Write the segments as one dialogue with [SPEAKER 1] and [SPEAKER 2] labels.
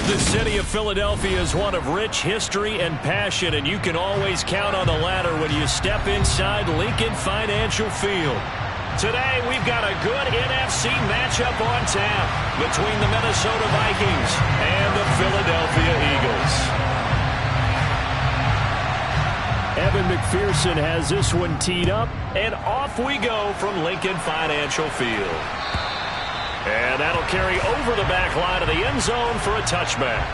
[SPEAKER 1] The city of Philadelphia is one of rich history and passion, and you can always count on the latter when you step inside Lincoln Financial Field. Today, we've got a good NFC matchup on tap between the Minnesota Vikings and the Philadelphia Eagles. Evan McPherson has this one teed up, and off we go from Lincoln Financial Field. And that'll carry over the back line of the end zone for a touchback.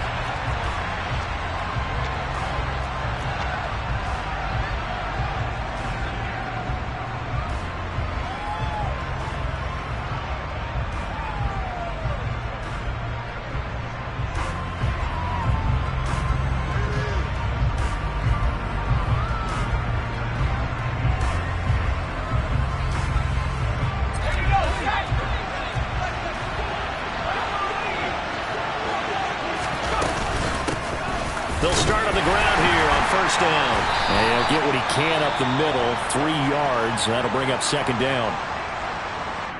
[SPEAKER 1] They'll start on the ground here on first down. And he'll get what he can up the middle, 3 yards. That'll bring up second down.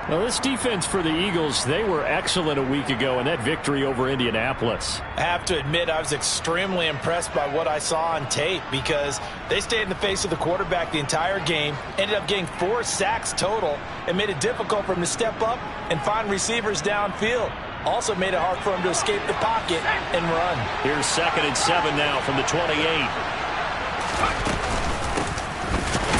[SPEAKER 1] Well, this defense for the Eagles, they were excellent a week ago in that victory over Indianapolis.
[SPEAKER 2] I have to admit, I was extremely impressed by what I saw on tape because they stayed in the face of the quarterback the entire game, ended up getting 4 sacks total, and made it difficult for him to step up and find receivers downfield. Also made it hard for him to escape the pocket and run.
[SPEAKER 1] Here's 2nd and 7 now from the 28.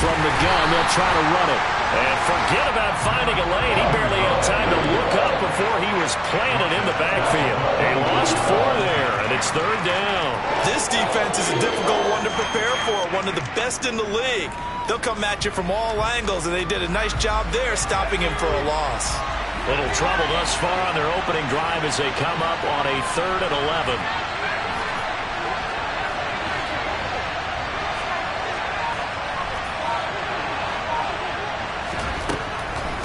[SPEAKER 1] From the gun, they'll try to run it. And forget about finding a lane. He barely had time to look up before he was planted in the backfield. They lost 4 there, and it's 3rd down.
[SPEAKER 2] This defense is a difficult one to prepare for, one of the best in the league. They'll come at you from all angles, and they did a nice job there stopping him for a loss.
[SPEAKER 1] Little trouble thus far on their opening drive as they come up on a 3rd and 11.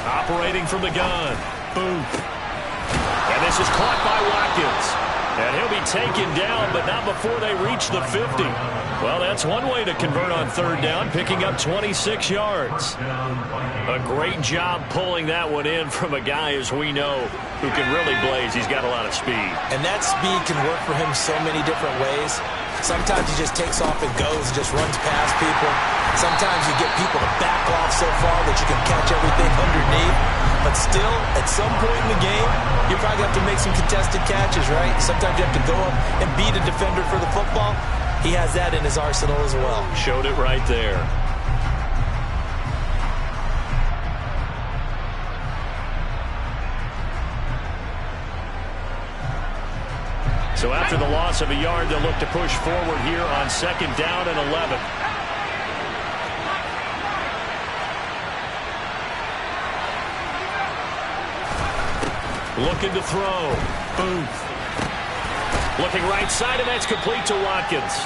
[SPEAKER 1] Operating from the gun. Booth. And this is caught by Watkins. And he'll be taken down, but not before they reach the 50. Well, that's one way to convert on 3rd down, picking up 26 yards. A great job pulling that one in from a guy, as we know, who can really blaze. He's got a lot of speed.
[SPEAKER 2] And that speed can work for him so many different ways. Sometimes he just takes off and goes, just runs past people. Sometimes you get people to back off so far that you can catch everything underneath. But still, at some point in the game, you probably have to make some contested catches, right? Sometimes you have to go up and beat a defender for the football. He has that in his arsenal as well.
[SPEAKER 1] Showed it right there. So after the loss of a yard, they'll look to push forward here on 2nd down and 11. Looking to throw. Booth. Looking right side, and that's complete to Watkins.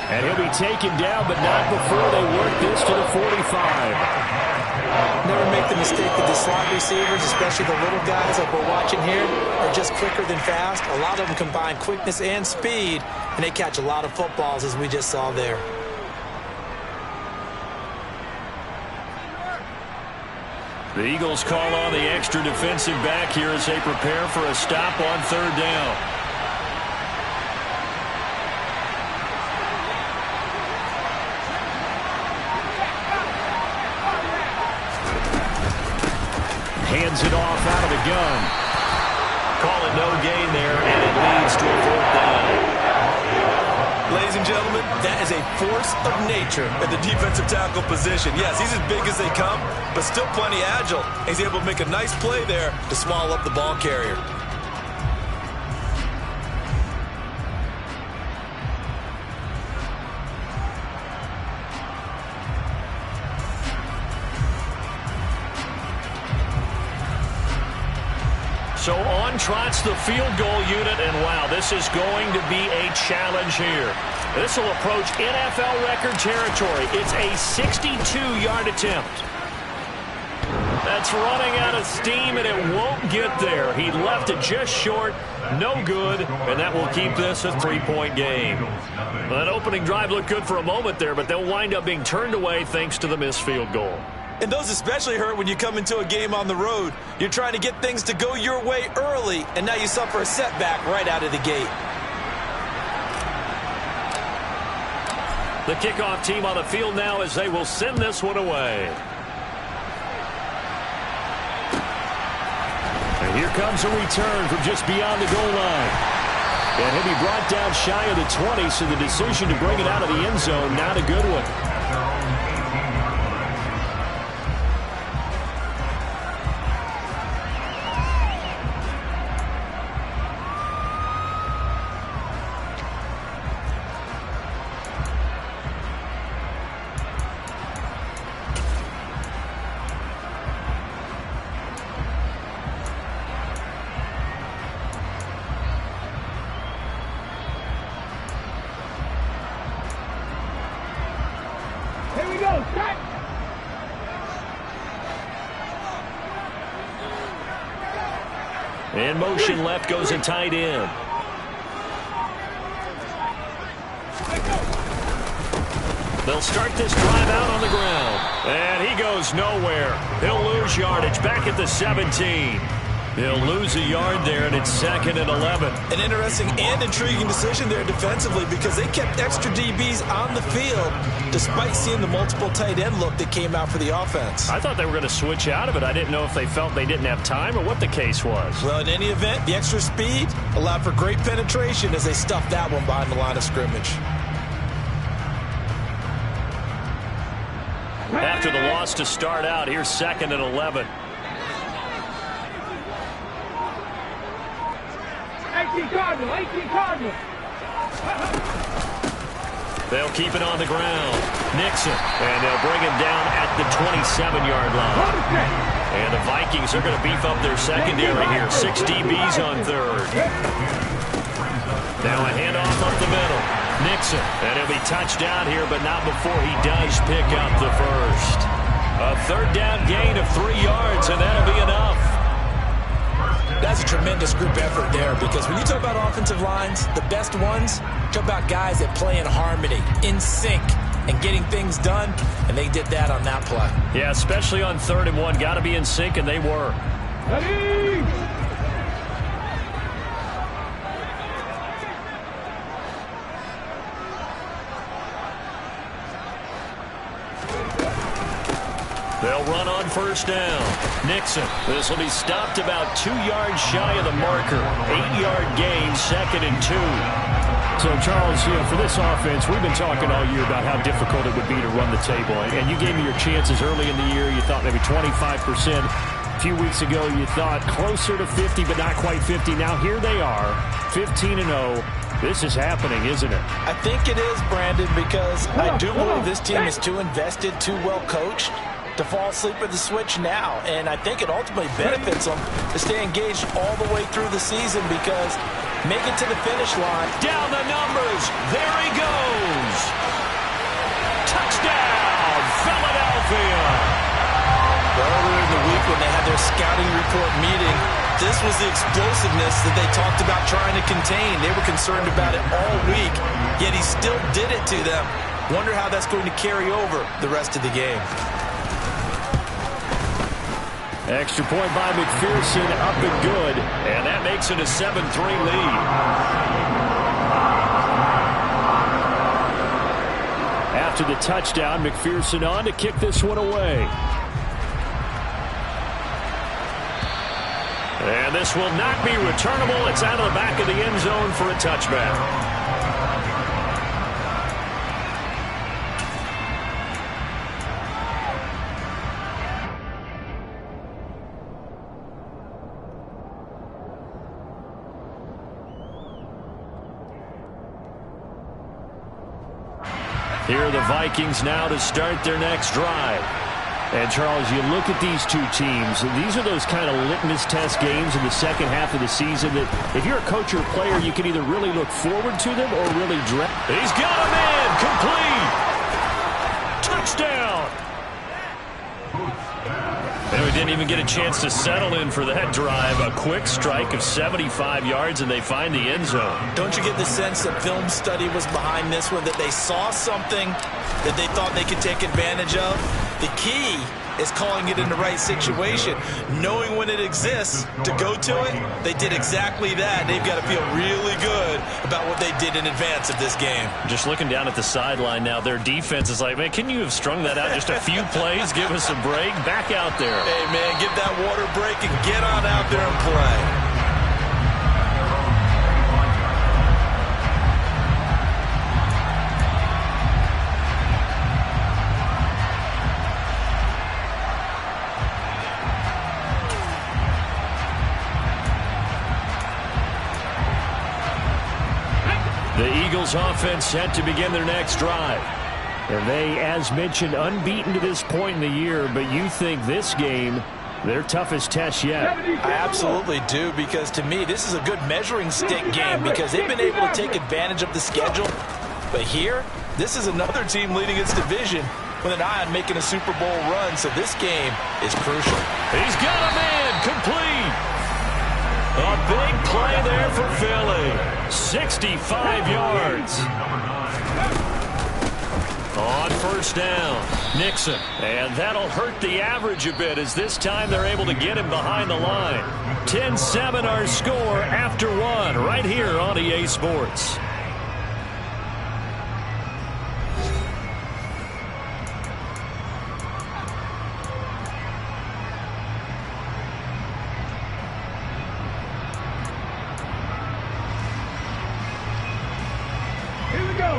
[SPEAKER 1] And he'll be taken down, but not before they work this to the 45.
[SPEAKER 2] Never make the mistake that the slot receivers, especially the little guys like we're watching here, are just quicker than fast. A lot of them combine quickness and speed, and they catch a lot of footballs, as we just saw there.
[SPEAKER 1] The Eagles call on the extra defensive back here as they prepare for a stop on 3rd down. Hands it off out of the gun. Call it no gain there, and it leads to a 4th down.
[SPEAKER 2] Ladies and gentlemen, that is a force of nature at the defensive tackle position. Yes, he's as big as they come, but still plenty agile. He's able to make a nice play there to swallow up the ball carrier.
[SPEAKER 1] So on trots the field goal unit, and wow, this is going to be a challenge here. This will approach NFL record territory. It's a 62-yard attempt. That's running out of steam, and it won't get there. He left it just short, no good, and that will keep this a 3-point game. Well, that opening drive looked good for a moment there, but they'll wind up being turned away thanks to the missed field goal.
[SPEAKER 2] And those especially hurt when you come into a game on the road. You're trying to get things to go your way early, and now you suffer a setback right out of the gate.
[SPEAKER 1] The kickoff team on the field now as they will send this one away. And here comes a return from just beyond the goal line. And he'll be brought down shy of the 20, so the decision to bring it out of the end zone, not a good one. In motion left goes a tight end. They'll start this drive out on the ground. And he goes nowhere. He'll lose yardage back at the 17. He'll lose a yard there, and it's 2nd and 11.
[SPEAKER 2] An interesting and intriguing decision there defensively because they kept extra DBs on the field despite seeing the multiple tight end look that came out for the offense.
[SPEAKER 1] I thought they were going to switch out of it. I didn't know if they felt they didn't have time or what the case was.
[SPEAKER 2] Well, in any event, the extra speed allowed for great penetration as they stuffed that one behind the line of scrimmage.
[SPEAKER 1] After the loss to start out, here's 2nd and 11.
[SPEAKER 3] 18 Cardinal.
[SPEAKER 1] They'll keep it on the ground. Nixon, and they'll bring him down at the 27-yard line. And the Vikings are going to beef up their secondary here. 6 DBs on 3rd. Now a handoff up the middle. Nixon, and he'll be touched down here, but not before he does pick up the first. A 3rd down gain of 3 yards, and that'll be enough.
[SPEAKER 2] That's a tremendous group effort there because when you talk about offensive lines, the best ones, talk about guys that play in harmony, in sync, and getting things done, and they did that on that play.
[SPEAKER 1] Yeah, especially on 3rd and 1. Got to be in sync, and they were.
[SPEAKER 3] Ready!
[SPEAKER 1] They'll run on 1st down. Nixon. This will be stopped about 2 yards shy of the marker. 8-yard gain, 2nd and 2.
[SPEAKER 4] So, Charles, for this offense, we've been talking all year about how difficult it would be to run the table. And you gave me your chances early in the year. You thought maybe 25%. A few weeks ago, you thought closer to 50, but not quite 50. Now, here they are, 15-0. This is happening, isn't it?
[SPEAKER 2] I think it is, Brandon, because I do believe this team is too invested, too well coached to fall asleep at the switch now. And I think it ultimately benefits them to stay engaged all the way through the season because make it to the finish line.
[SPEAKER 1] Down the numbers. There he goes. Touchdown, Philadelphia.
[SPEAKER 2] Earlier in the week when they had their scouting report meeting, this was the explosiveness that they talked about trying to contain. They were concerned about it all week, yet he still did it to them. Wonder how that's going to carry over the rest of the game.
[SPEAKER 1] Extra point by McPherson, up and good. And that makes it a 7-3 lead. After the touchdown, McPherson on to kick this one away. And this will not be returnable. It's out of the back of the end zone for a touchback. Here are the Vikings now to start their next drive.
[SPEAKER 4] And, Charles, you look at these two teams, these are those kind of litmus test games in the second half of the season that if you're a coach or a player, you can either really look forward to them or really dread.
[SPEAKER 1] He's got a man, complete. Touchdown. And we didn't even get a chance to settle in for that drive. A quick strike of 75 yards, and they find the end zone.
[SPEAKER 2] Don't you get the sense that film study was behind this one, that they saw something that they thought they could take advantage of? The key is calling it in the right situation. Knowing when it exists to go to it, they did exactly that. They've got to feel really good about what they did in advance of this game.
[SPEAKER 1] Just looking down at the sideline now, their defense is like, man, can you have strung that out just a few plays? Give us a break. Back out there.
[SPEAKER 2] Hey, man, give that water break and get on out there and play.
[SPEAKER 1] The Eagles offense set to begin their next drive.
[SPEAKER 4] And they, as mentioned, unbeaten to this point in the year, but you think this game, their toughest test yet?
[SPEAKER 2] I absolutely do, because to me, this is a good measuring stick game because they've been able to take advantage of the schedule. But here, this is another team leading its division with an eye on making a Super Bowl run, so this game is crucial.
[SPEAKER 1] He's got a man complete. A big play there for Philly. 65 yards. On first down, Nixon. And that'll hurt the average a bit as this time they're able to get him behind the line. 10-7 our score after one right here on EA Sports.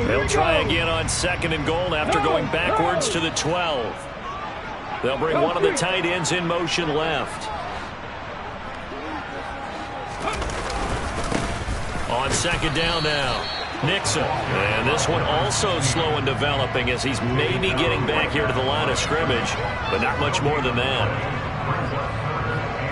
[SPEAKER 1] They'll try again on 2nd and goal after going backwards to the 12. They'll bring one of the tight ends in motion left. On 2nd down now, Nixon. And this one also slow in developing as he's maybe getting back here to the line of scrimmage, but not much more than that.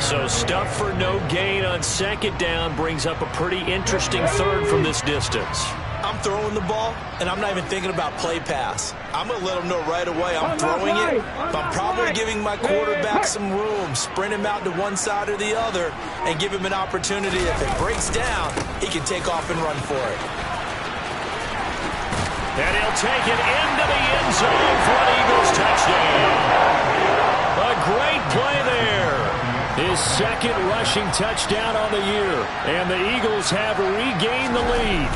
[SPEAKER 1] So stuff for no gain on 2nd down brings up a pretty interesting 3rd from this distance.
[SPEAKER 2] I'm throwing the ball, and I'm not even thinking about play pass. I'm going to let them know right away I'm throwing it, but I'm probably giving my quarterback some room, sprint him out to one side or the other, and give him an opportunity. If it breaks down, he can take off and run for it.
[SPEAKER 1] And he'll take it into the end zone for an Eagles touchdown. A great play there.
[SPEAKER 4] His 2nd rushing touchdown on the year, and the Eagles have regained the lead.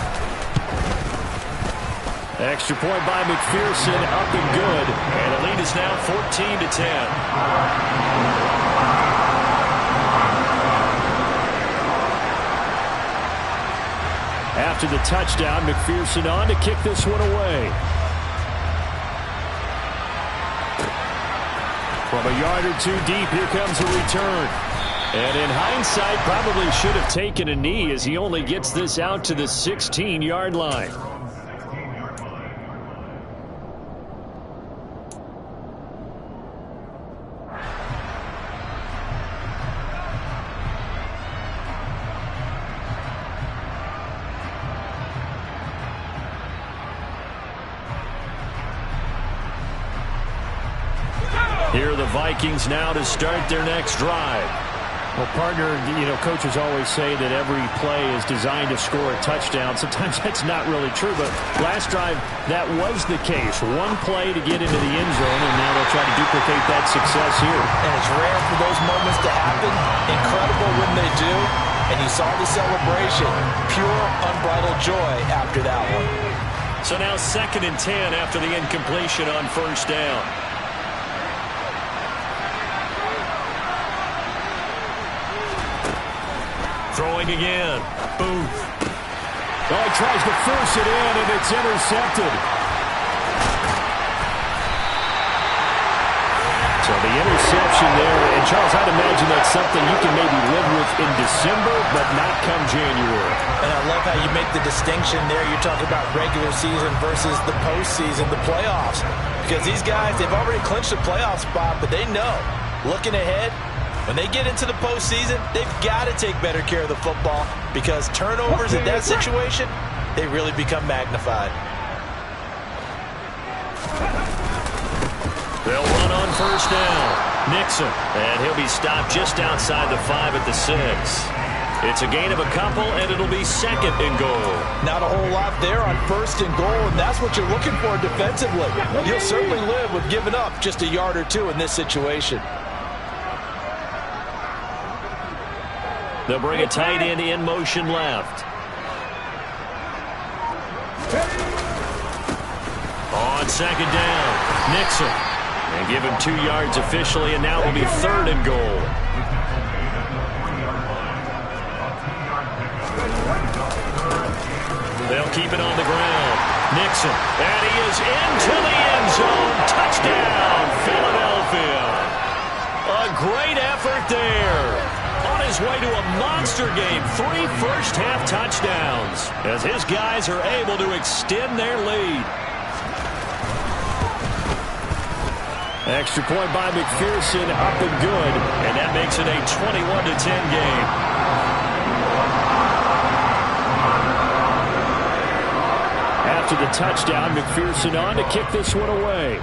[SPEAKER 4] Extra point by McPherson, up and good.
[SPEAKER 1] And the lead is now 14-10.
[SPEAKER 4] After the touchdown, McPherson on to kick this one away. From a yard or two deep, here comes a return. And in hindsight, probably should have taken a knee as he only gets this out to the 16-yard line. Here are the Vikings now to start their next drive. Well, partner, you know, coaches always say that every play is designed to score a touchdown. Sometimes that's not really true, but last drive, that was the case. One play to get into the end zone, and now they'll try to duplicate that success here.
[SPEAKER 2] And it's rare for those moments to happen. Incredible when they do. And you saw the celebration. Pure, unbridled joy after that one.
[SPEAKER 1] So now 2nd and 10 after the incompletion on first down. Throwing again. Booth.
[SPEAKER 4] Oh, he tries to force it in, and it's intercepted. So the interception there, and Charles, I'd imagine that's something you can maybe live with in December, but not come January.
[SPEAKER 2] And I love how you make the distinction there. You're talking about regular season versus the postseason, the playoffs. Because these guys, they've already clinched a playoff spot, but they know, looking ahead, when they get into the postseason, they've got to take better care of the football because turnovers in that situation, they really become magnified.
[SPEAKER 1] They'll run on first down. Nixon. And he'll be stopped just outside the 5 at the 6. It's a gain of a couple, and it'll be 2nd and goal.
[SPEAKER 2] Not a whole lot there on 1st and goal, and that's what you're looking for defensively. You'll certainly live with giving up just a yard or two in this situation.
[SPEAKER 1] They'll bring a tight end in motion left. On 2nd down, Nixon. And give him 2 yards officially, and now it'll be 3rd and goal. They'll keep it on the ground. Nixon, and he is into the end zone. Touchdown, Philadelphia. A great effort there. On his way to a monster game, 3 first-half touchdowns, as his guys are able to extend their lead.
[SPEAKER 4] Extra point by McPherson, up and good, and that makes it a 21-10 game. After the touchdown, McPherson on to kick this one away.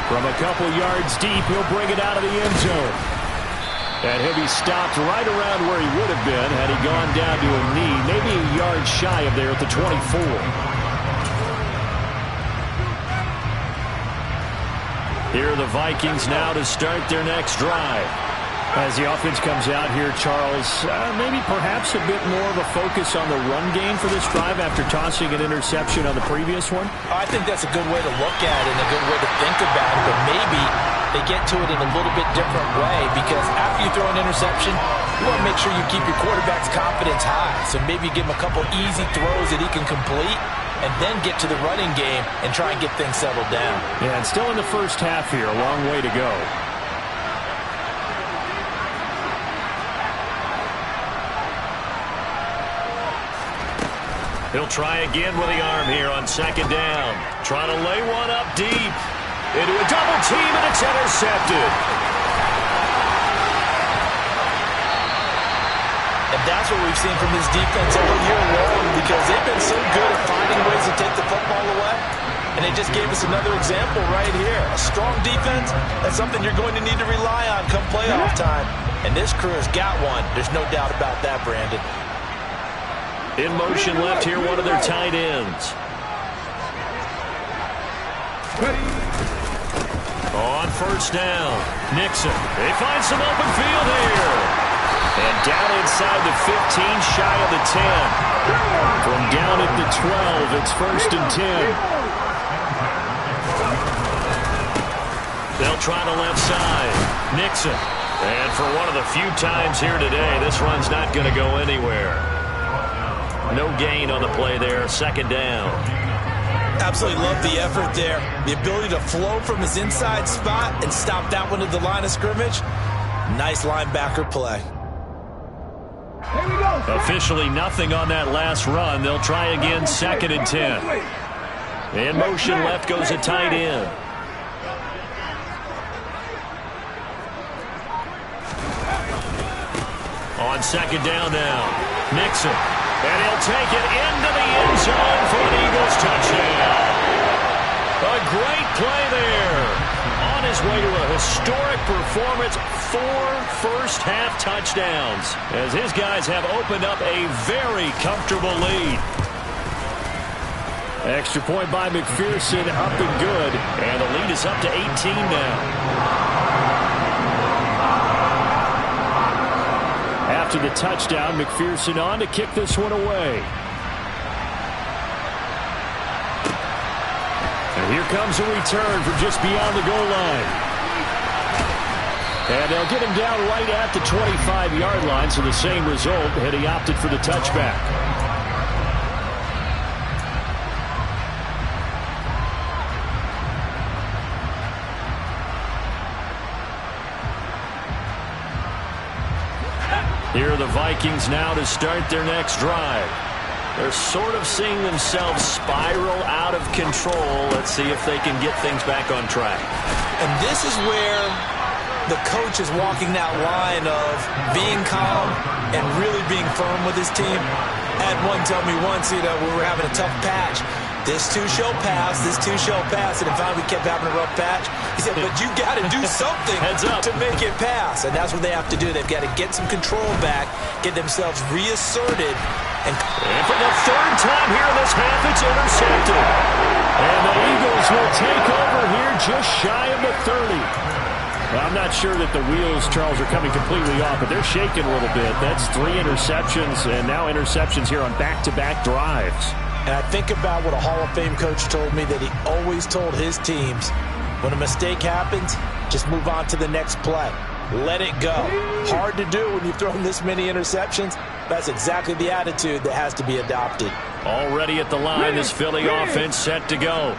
[SPEAKER 4] From a couple yards deep, he'll bring it out of the end zone. And he'll be stopped right around where he would have been had he gone down to a knee, maybe a yard shy of there at the 24. Here are the Vikings now to start their next drive. As the offense comes out here, Charles, maybe perhaps a bit more of a focus on the run game for this drive after tossing an interception on the previous one?
[SPEAKER 2] I think that's a good way to look at it and a good way to think about it, but maybe they get to it in a little bit different way, because after you throw an interception, you want to make sure you keep your quarterback's confidence high. So maybe you give him a couple easy throws that he can complete, and then get to the running game and try and get things settled down.
[SPEAKER 4] Yeah, and still in the first half here, a long way to go.
[SPEAKER 1] He'll try again with the arm here on 2nd down. Trying to lay one up deep. Into a double team, and it's intercepted.
[SPEAKER 2] And that's what we've seen from this defense all year long, because they've been so good at finding ways to take the football away. And they just gave us another example right here. A strong defense, that's something you're going to need to rely on come playoff time. And this crew has got one. There's no doubt about that, Brandon.
[SPEAKER 1] In motion left here, one of their tight ends. On 1st down, Nixon. They find some open field here. And down inside the 15, shy of the 10. From down at the 12, it's 1st and 10. They'll try the left side. Nixon. And for one of the few times here today, this run's not going to go anywhere. No gain on the play there, 2nd down.
[SPEAKER 2] Absolutely love the effort there. The ability to flow from his inside spot and stop that one at the line of scrimmage. Nice linebacker play.
[SPEAKER 3] Here we go.
[SPEAKER 1] Officially nothing on that last run. They'll try again, 2nd and 10. In motion left goes a tight end. On 2nd down now, Nixon. And he'll take it into the end zone for an Eagles touchdown. A great play there. On his way to a historic performance, 4 first-half touchdowns, as his guys have opened up a very comfortable lead.
[SPEAKER 4] Extra point by McPherson, up and good.
[SPEAKER 1] And the lead is up to 18 now.
[SPEAKER 4] After the touchdown, McPherson on to kick this one away. And here comes a return from just beyond the goal line. And they'll get him down right at the 25-yard line, so the same result had he opted for the touchback.
[SPEAKER 1] Here are the Vikings now to start their next drive. They're sort of seeing themselves spiral out of control. Let's see if they can get things back on track.
[SPEAKER 2] And this is where the coach is walking that line of being calm and really being firm with his team. I had one tell me once, we were having a tough patch. This too shall pass. This too shall pass. And finally we kept having a rough patch. He said, but you got to do something to make it pass. And that's what they have to do. They've got to get some control back, get themselves reasserted. And
[SPEAKER 1] for the third time here in this half, it's intercepted. And the Eagles will take over here just shy of the 30. Well, I'm not sure that the wheels, Charles, are coming completely off, but they're shaking a little bit. That's 3 interceptions, and now interceptions here on back-to-back drives.
[SPEAKER 2] And I think about what a Hall of Fame coach told me that he always told his teams, when a mistake happens, just move on to the next play. Let it go. Hard to do when you've thrown this many interceptions. That's exactly the attitude that has to be adopted.
[SPEAKER 1] Already at the line, this Philly offense set to go.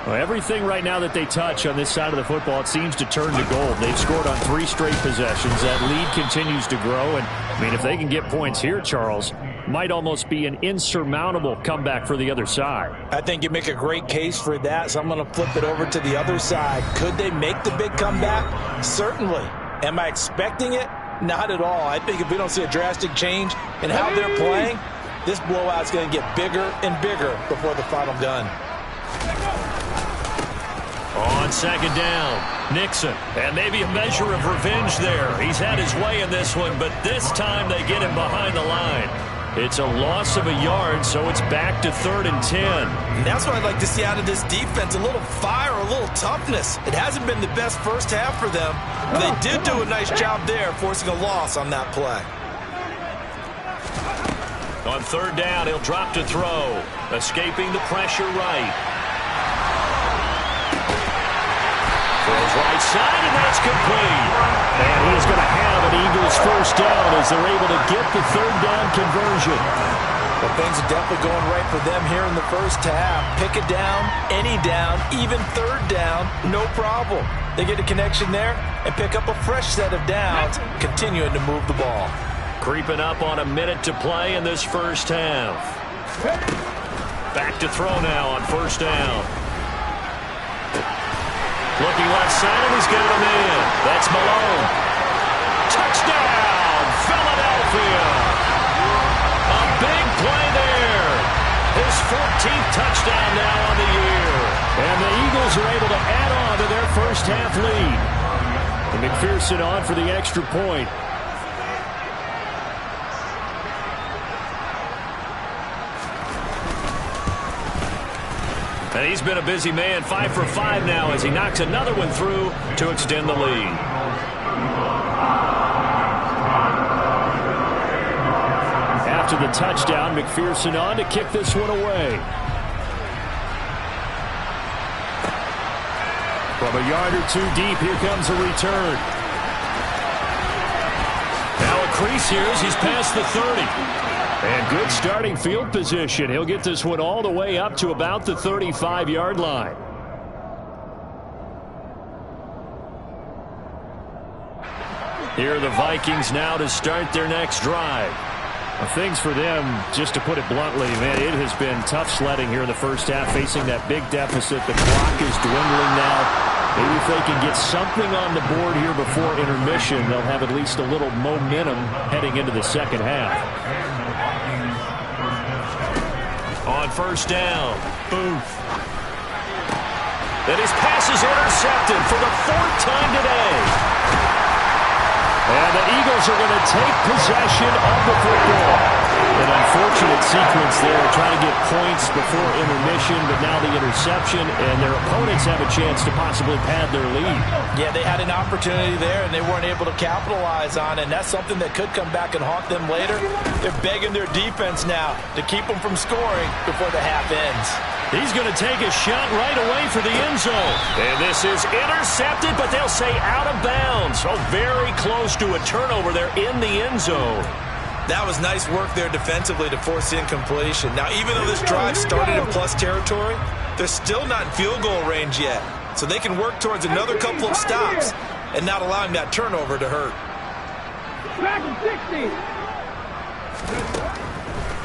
[SPEAKER 4] Well, everything right now that they touch on this side of the football, it seems to turn to gold. They've scored on 3 straight possessions. That lead continues to grow. And, I mean, if they can get points here, Charles, might almost be an insurmountable comeback for the other side.
[SPEAKER 2] I think you make a great case for that, so I'm going to flip it over to the other side. Could they make the big comeback? Certainly. Am I expecting it? Not at all. I think if we don't see a drastic change in how they're playing, this blowout's going to get bigger and bigger before the final gun.
[SPEAKER 1] On second down, Nixon. And maybe a measure of revenge there. He's had his way in this one, but this time they get him behind the line. It's a loss of a yard, so it's back to 3rd and 10.
[SPEAKER 2] And that's what I'd like to see out of this defense, a little fire, a little toughness. It hasn't been the best first half for them, but they did do a nice job there, forcing a loss on that play.
[SPEAKER 1] On 3rd down, he'll drop to throw, escaping the pressure right. Throws right side, and that's complete.
[SPEAKER 4] And he's going to have an Eagles first down as they're able to get the 3rd down conversion.
[SPEAKER 2] Well, things are definitely going right for them here in the first half. Pick a down, any down, even 3rd down, no problem. They get a connection there and pick up a fresh set of downs, continuing to move the ball.
[SPEAKER 1] Creeping up on a minute to play in this first half. Back to throw now on 1st down. Looking left side, and he's got him in. That's Malone. Touchdown, Philadelphia. A big play there. His 14th touchdown now on the year.
[SPEAKER 4] And the Eagles are able to add on to their first half lead. And McPherson on for the extra point.
[SPEAKER 1] And he's been a busy man, 5 for 5 now as he knocks another one through to extend the lead.
[SPEAKER 4] After the touchdown, McPherson on to kick this one away. From a yard or 2 deep, here comes a return.
[SPEAKER 1] Now a crease here as he's past the 30.
[SPEAKER 4] And good starting field position. He'll get this one all the way up to about the 35-yard line.
[SPEAKER 1] Here are the Vikings now to start their next drive.
[SPEAKER 4] Well, things for them, just to put it bluntly, man, it has been tough sledding here in the first half, facing that big deficit. The clock is dwindling now. Maybe if they can get something on the board here before intermission, they'll have at least a little momentum heading into the second half.
[SPEAKER 1] On 1st down, Booth. And his pass is intercepted for the 4th time today.
[SPEAKER 4] And the Eagles are going to take possession of the football. An unfortunate sequence there, trying to get points before intermission, but now the interception, and their opponents have a chance to possibly pad their lead.
[SPEAKER 2] Yeah, they had an opportunity there, and they weren't able to capitalize on it, and that's something that could come back and haunt them later. They're begging their defense now to keep them from scoring before the half ends.
[SPEAKER 1] He's going to take a shot right away for the end zone. And this is intercepted, but they'll say out of bounds. So very close to a turnover there in the end zone.
[SPEAKER 2] That was nice work there defensively to force the incompletion. Now, even though this drive started in plus territory, they're still not in field goal range yet. So they can work towards another couple of stops and not allowing that turnover to hurt.
[SPEAKER 3] Back to 60.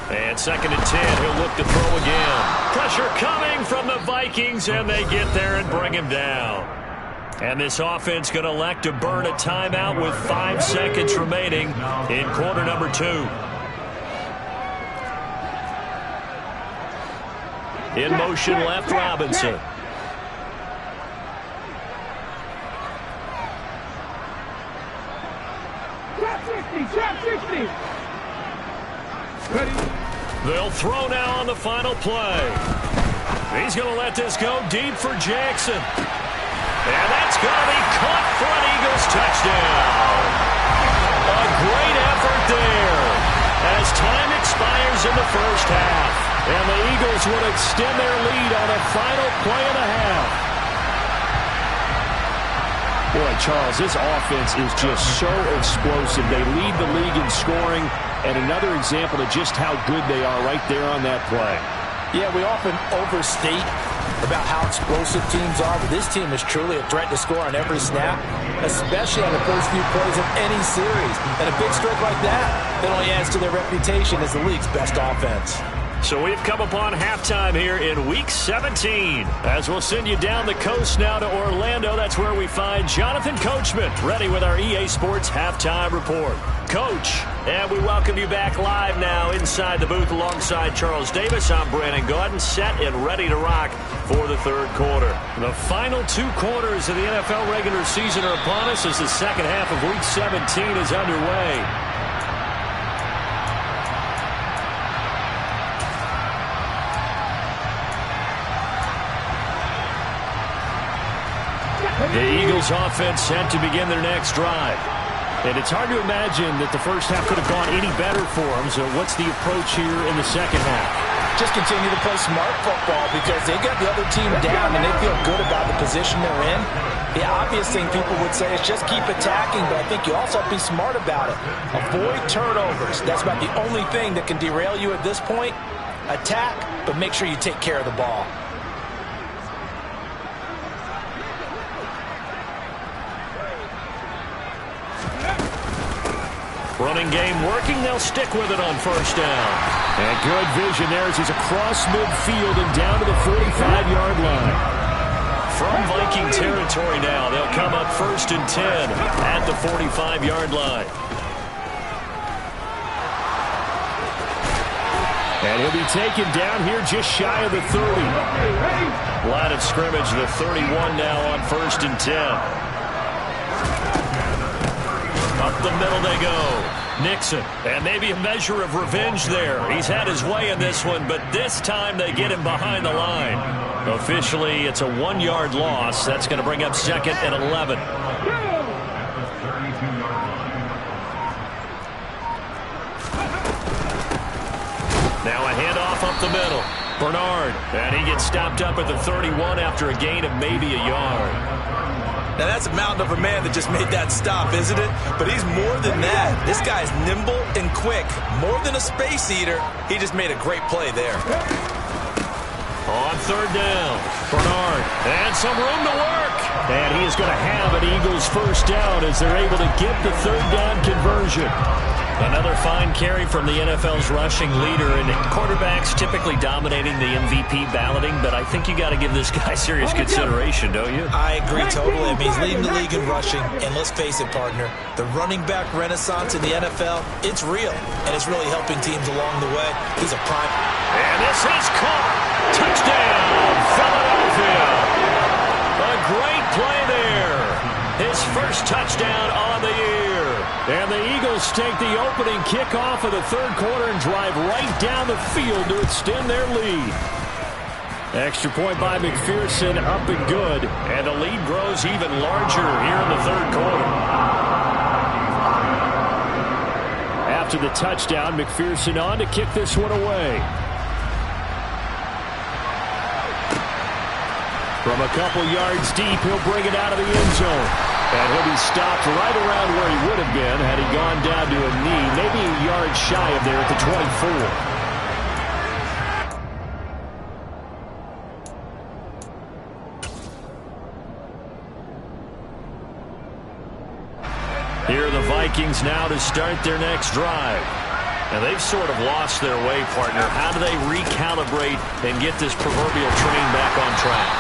[SPEAKER 1] And 2nd and 10, he'll look to throw again. Pressure coming from the Vikings, and they get there and bring him down. And this offense going to elect to burn a timeout with 5 seconds remaining in quarter number 2. In motion left, Robinson.
[SPEAKER 3] Trap 60. Ready.
[SPEAKER 1] They'll throw now on the final play. He's going to let this go deep for Jackson. And that's going to be caught for an Eagles touchdown. A great effort there as time expires in the first half. And the Eagles would extend their lead on a final play and a half.
[SPEAKER 4] Boy, Charles, this offense is just so explosive. They lead the league in scoring, and another example of just how good they are right there on that play.
[SPEAKER 2] Yeah, we often overstate about how explosive teams are, but this team is truly a threat to score on every snap, especially on the first few plays of any series. And a big streak like that only adds to their reputation as the league's best offense.
[SPEAKER 1] So we've come upon halftime here in Week 17. As we'll send you down the coast now to Orlando, that's where we find Jonathan Coachman, ready with our EA Sports Halftime Report. Coach, and we welcome you back live now inside the booth alongside Charles Davis. I'm Brandon Gaudin, set and ready to rock for the third quarter. The final 2 quarters of the NFL regular season are upon us as the second half of Week 17 is underway. The Eagles offense set to begin their next drive. And it's hard to imagine that the first half could have gone any better for them. So what's the approach here in the second half?
[SPEAKER 2] Just continue to play smart football because they got the other team down and they feel good about the position they're in. The obvious thing people would say is just keep attacking, but I think you also have to be smart about it. Avoid turnovers. That's about the only thing that can derail you at this point. Attack, but make sure you take care of the ball.
[SPEAKER 1] Running game working. They'll stick with it on first down.
[SPEAKER 4] And good vision there as he's across midfield and down to the 45-yard line.
[SPEAKER 1] From Viking territory now, they'll come up 1st and 10 at the 45-yard line.
[SPEAKER 4] And he'll be taken down here just shy of the 30.
[SPEAKER 1] Line of scrimmage, the 31 now on 1st and 10. Up the middle they go. Nixon, and maybe a measure of revenge there. He's had his way in this one, but this time they get him behind the line. Officially, it's a 1-yard loss. That's going to bring up 2nd and 11. Now a handoff up the middle. Bernard, and he gets stopped up at the 31 after a gain of maybe a yard.
[SPEAKER 2] Now, that's a mountain of a man that just made that stop, isn't it? But he's more than that. This guy's nimble and quick. More than a space eater. He just made a great play there.
[SPEAKER 1] On 3rd down, Bernard, and some room to work. And he is going to have an Eagles first down as they're able to get the 3rd down conversion. Another fine carry from the NFL's rushing leader, and quarterbacks typically dominating the MVP balloting, but I think you got to give this guy serious consideration, don't you?
[SPEAKER 2] I agree totally. I mean, he's leading the league in rushing, and let's face it, partner, the running back renaissance in the NFL, it's real, and it's really helping teams along the way. He's a prime.
[SPEAKER 1] And this is caught. Touchdown, Philadelphia. A great play there. His first touchdown on the year. And the Eagles take the opening kickoff of the 3rd quarter and drive right down the field to extend their lead. Extra point by McPherson, up and good. And the lead grows even larger here in the 3rd quarter. After the touchdown, McPherson on to kick this one away. From a couple yards deep, he'll bring it out of the end zone. And he'll be stopped right around where he would have been had he gone down to a knee, maybe a yard shy of there at the 24. Here are the Vikings now to start their next drive. And they've sort of lost their way, partner. How do they recalibrate and get this proverbial train back on track?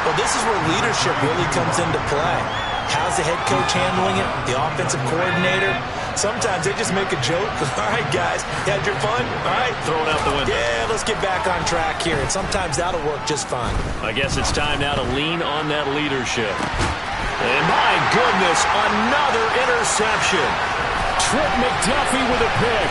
[SPEAKER 2] Well, this is where leadership really comes into play. How's the head coach handling it? The offensive coordinator? Sometimes they just make a joke. All right, guys, you had your fun? All right.
[SPEAKER 1] Throw it out the window.
[SPEAKER 2] Yeah, let's get back on track here. And sometimes that'll work just fine.
[SPEAKER 1] I guess it's time now to lean on that leadership. And my goodness, another interception.
[SPEAKER 4] Trent McDuffie with a pick.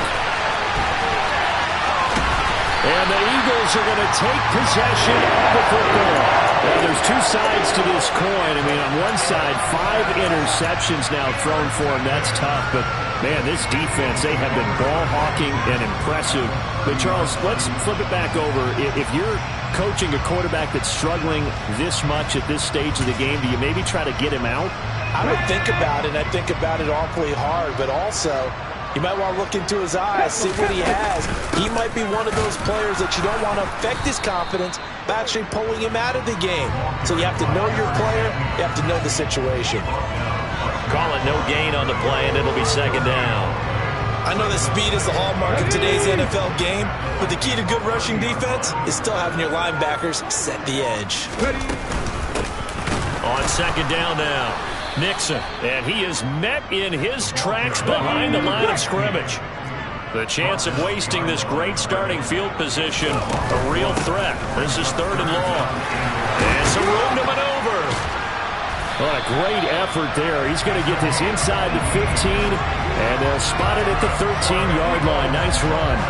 [SPEAKER 4] And the Eagles are going to take possession of the football. Well, there's two sides to this coin. I mean, on one side, 5 interceptions now thrown for him. That's tough. But, man, this defense, they have been ball-hawking and impressive. But, Charles, let's flip it back over. If you're coaching a quarterback that's struggling this much at this stage of the game, do you maybe try to get him out?
[SPEAKER 2] I would think about it. I think about it awfully hard. But also, you might want to look into his eyes, see what he has. He might be one of those players that you don't want to affect his confidence by actually pulling him out of the game. So you have to know your player. You have to know the situation.
[SPEAKER 1] Call it no gain on the play, and it'll be second down.
[SPEAKER 2] I know that speed is the hallmark of today's NFL game, but the key to good rushing defense is still having your linebackers set the edge.
[SPEAKER 1] On second down now, Nixon, and he is met in his tracks behind the line of scrimmage. The chance of wasting this great starting field position, a real threat. This is 3rd and long. And some room to maneuver.
[SPEAKER 4] What a great effort there. He's going to get this inside the 15, and they'll spot it at the 13-yard line. Nice run.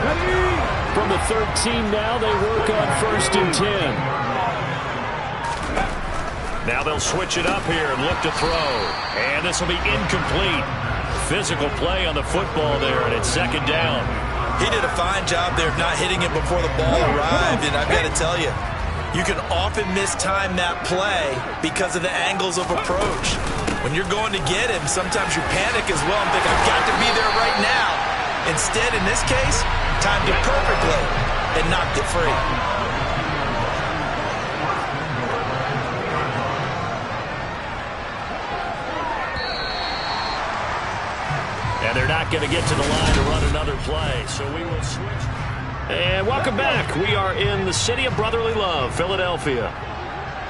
[SPEAKER 4] From the 13 now, they work on 1st and 10.
[SPEAKER 1] Now they'll switch it up here and look to throw. And this will be incomplete. Physical play on the football there, and it's second down.
[SPEAKER 2] He did a fine job there of not hitting it before the ball arrived, and I've got to tell you, you can often mistime that play because of the angles of approach. When you're going to get him, sometimes you panic as well and think, I've got to be there right now. Instead, in this case, timed it perfectly and knocked it free.
[SPEAKER 1] And they're not going to get to the line to run another play, so we will switch. And welcome back. We are in the city of brotherly love, Philadelphia.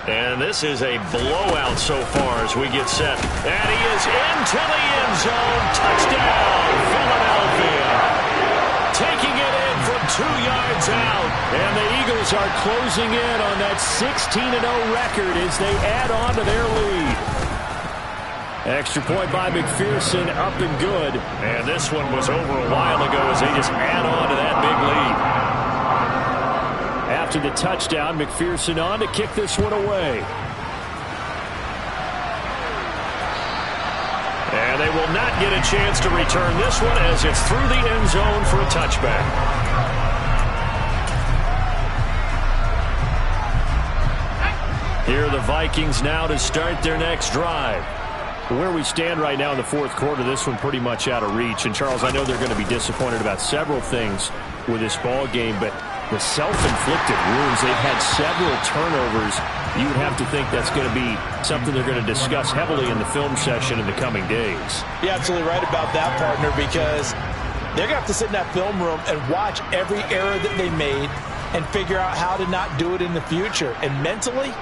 [SPEAKER 1] And this is a blowout so far as we get set. And he is into the end zone. Touchdown, Philadelphia. Taking it in from 2 yards out.
[SPEAKER 4] And the Eagles are closing in on that 16-0 record as they add on to their lead. Extra point by McPherson, up and good.
[SPEAKER 1] And this one was over a while ago as they just add on to that big lead.
[SPEAKER 4] After the touchdown, McPherson on to kick this one away.
[SPEAKER 1] And they will not get a chance to return this one as it's through the end zone for a touchback. Here are the Vikings now to start their next drive.
[SPEAKER 4] Where we stand right now in the 4th quarter, this one pretty much out of reach. And, Charles, I know they're going to be disappointed about several things with this ball game, but the self-inflicted wounds, they've had several turnovers. You would have to think that's going to be something they're going to discuss heavily in the film session in the coming days.
[SPEAKER 2] You're absolutely right about that, partner, because they're going to have to sit in that film room and watch every error that they made and figure out how to not do it in the future. And mentally,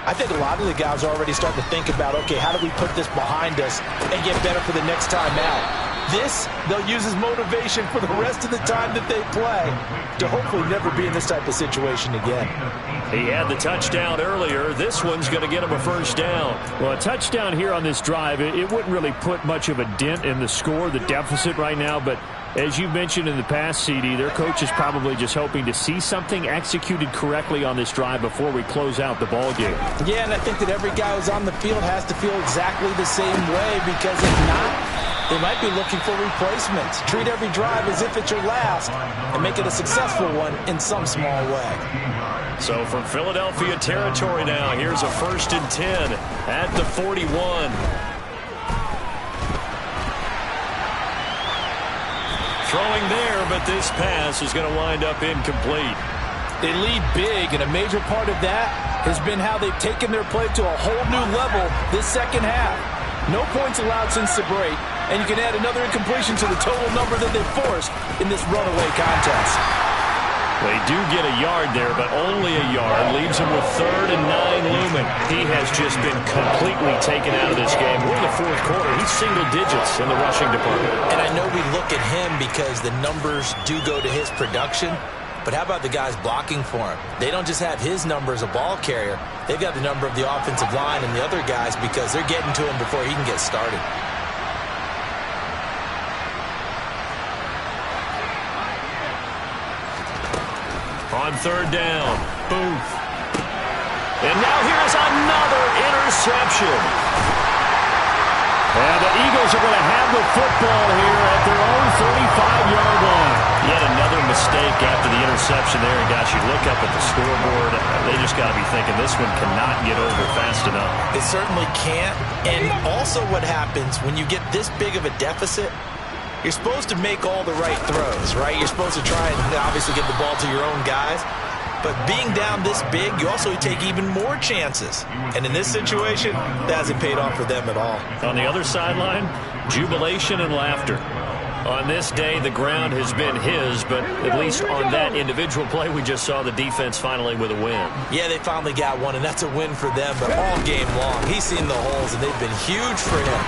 [SPEAKER 2] I think a lot of the guys are already starting to think about, okay, how do we put this behind us and get better for the next time out? This, they'll use as motivation for the rest of the time that they play to hopefully never be in this type of situation again.
[SPEAKER 1] He had the touchdown earlier. This one's going to get him a 1st down.
[SPEAKER 4] Well, a touchdown here on this drive, it wouldn't really put much of a dent in the score, the deficit right now, but as you mentioned in the past, CD, their coach is probably just hoping to see something executed correctly on this drive before we close out the ball game.
[SPEAKER 2] Yeah, and I think that every guy who's on the field has to feel exactly the same way, because if not, they might be looking for replacements. Treat every drive as if it's your last and make it a successful one in some small way.
[SPEAKER 1] So from Philadelphia territory now, here's a 1st and 10 at the 41. Throwing there, but this pass is going to wind up incomplete.
[SPEAKER 2] They lead big, and a major part of that has been how they've taken their play to a whole new level this second half. No points allowed since the break, and you can add another incompletion to the total number that they've forced in this runaway contest.
[SPEAKER 4] They do get a yard there, but only a yard. Leaves him with 3rd and 9 looming. He has just been completely taken out of this game. We're in the 4th quarter. He's single digits in the rushing department.
[SPEAKER 2] And I know we look at him because the numbers do go to his production. But how about the guys blocking for him? They don't just have his number as a ball carrier. They've got the number of the offensive line and the other guys because they're getting to him before he can get started.
[SPEAKER 1] On 3rd down, Booth. And now here's another interception.
[SPEAKER 4] And the Eagles are going to have the football here at their own 35-yard line.
[SPEAKER 1] Yet another mistake after the interception there. And gosh, you look up at the scoreboard, they just got to be thinking this one cannot get over fast enough.
[SPEAKER 2] It certainly can't. And also what happens when you get this big of a deficit, you're supposed to make all the right throws, right? You're supposed to try and obviously get the ball to your own guys. But being down this big, you also take even more chances. And in this situation, that hasn't paid off for them at all.
[SPEAKER 1] On the other sideline, jubilation and laughter. On this day, the ground has been his, but at least on that individual play, we just saw the defense finally with a win.
[SPEAKER 2] Yeah, they finally got one, and that's a win for them. But all game long, he's seen the holes, and they've been huge for him.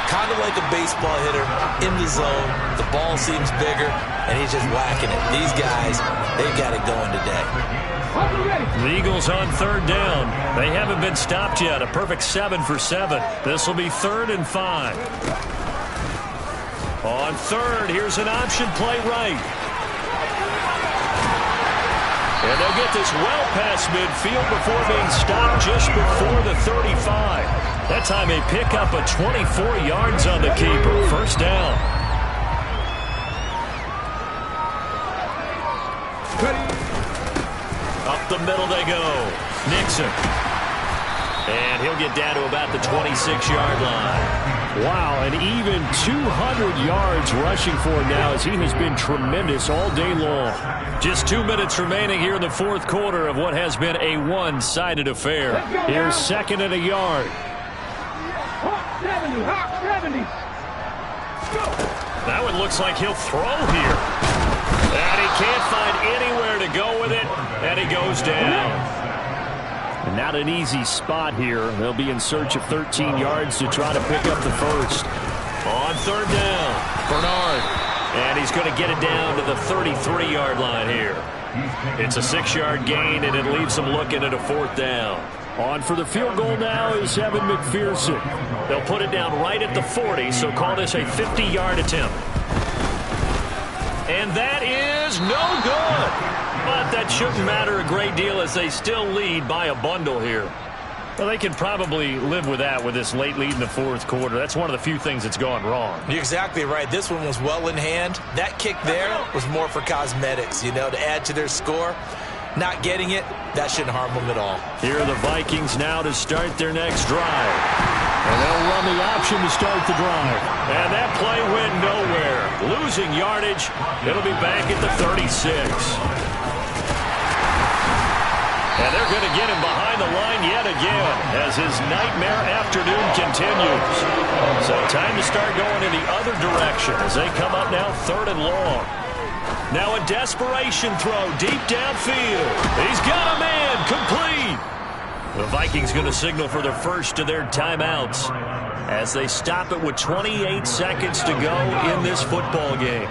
[SPEAKER 2] Kind of like a baseball hitter in the zone. The ball seems bigger, and he's just whacking it. These guys, they've got it going today.
[SPEAKER 1] The Eagles on 3rd down. They haven't been stopped yet. A perfect 7 for 7. This will be 3rd and 5. On 3rd, here's an option play right. And they'll get this well past midfield before being stopped just before the 35. That time they pick up a 24 yards on the keeper. 1st down. Up the middle they go. Nixon. And he'll get down to about the 26-yard line.
[SPEAKER 4] Wow, and even 200 yards rushing for him now as he has been tremendous all day long.
[SPEAKER 1] Just 2 minutes remaining here in the 4th quarter of what has been a one-sided affair.
[SPEAKER 4] Here's 2nd and a yard.
[SPEAKER 3] Hawk 70, Hawk 70.
[SPEAKER 1] That one looks like he'll throw here. And he can't find anywhere to go with it, and he goes down.
[SPEAKER 4] Not an easy spot here. They'll be in search of 13 yards to try to pick up the 1st.
[SPEAKER 1] On 3rd down, Bernard. And he's going to get it down to the 33-yard line here. It's a 6-yard gain, and it leaves them looking at a 4th down.
[SPEAKER 4] On for the field goal now is Evan McPherson.
[SPEAKER 1] They'll put it down right at the 40, so call this a 50-yard attempt. And that is no good. But that shouldn't matter a great deal as they still lead by a bundle here. Well, they can probably live with that with this late lead in the 4th quarter. That's one of the few things that's gone wrong.
[SPEAKER 2] You're exactly right. This one was well in hand. That kick there was more for cosmetics, you know, to add to their score. Not getting it, that shouldn't harm them at all.
[SPEAKER 1] Here are the Vikings now to start their next drive.
[SPEAKER 4] And they'll run the option to start the drive.
[SPEAKER 1] And that play went nowhere. Losing yardage. It'll be back at the 36. And they're going to get him behind the line yet again as his nightmare afternoon continues. So time to start going in the other direction as they come up now 3rd and long. Now a desperation throw deep downfield. He's got a man complete. The Vikings going to signal for their first of their timeouts as they stop it with 28 seconds to go in this football game.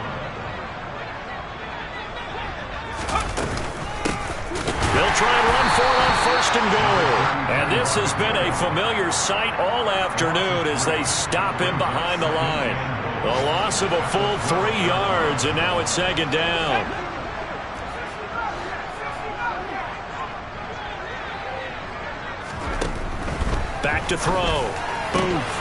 [SPEAKER 1] They'll try and run for it on 1st and goal. And this has been a familiar sight all afternoon as they stop him behind the line. A loss of a full 3 yards, and now it's 2nd down. Back to throw. Booth.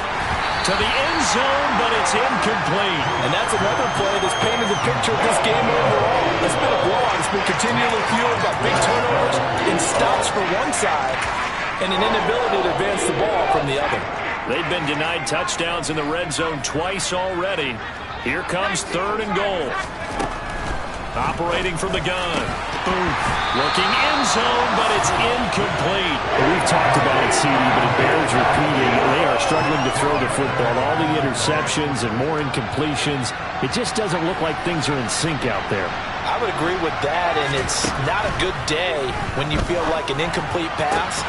[SPEAKER 1] To the end zone, but it's incomplete.
[SPEAKER 5] And that's another play that's painted the picture of this game overall. It's been a blowout. It's been continually fueled by big turnovers and stops for one side and an inability to advance the ball from the other.
[SPEAKER 1] They've been denied touchdowns in the red zone twice already. Here comes 3rd and goal. Operating from the gun. Boom. Looking end zone, but it's incomplete.
[SPEAKER 4] We've talked about it, CD, but it bears repeating. They are struggling to throw the football. All the interceptions and more incompletions. It just doesn't look like things are in sync out there.
[SPEAKER 2] I would agree with that, and it's not a good day when you feel like an incomplete pass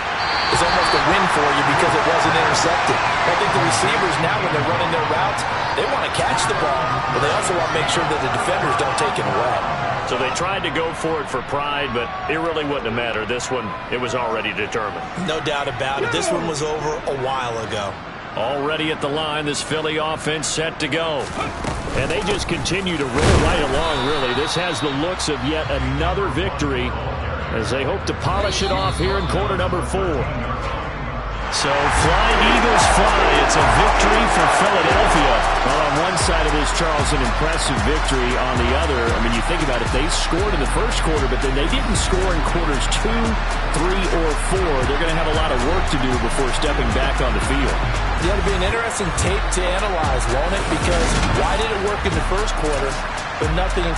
[SPEAKER 2] is almost a win for you because it wasn't intercepted. I think the receivers now, when they're running their routes, they want to catch the ball, but they also want to make sure that the defenders don't take it away.
[SPEAKER 1] So they tried to go for it for pride, but it really wouldn't have mattered. This one, it was already determined.
[SPEAKER 2] No doubt about it. This one was over a while ago.
[SPEAKER 1] Already at the line, this Philly offense set to go. And they just continue to roll right along, really. This has the looks of yet another victory as they hope to polish it off here in quarter number 4. So, fly, Eagles, fly. It's a victory for Philadelphia. Well, on one side of this, Charles, an impressive victory. On the other, I mean, you think about it, they scored in the first quarter, but then they didn't score in quarters 2, 3, or 4. They're going to have a lot of work to do before stepping back on the field.
[SPEAKER 2] Yeah, it'll be an interesting tape to analyze, won't it? Because why did it work in the first quarter, but nothing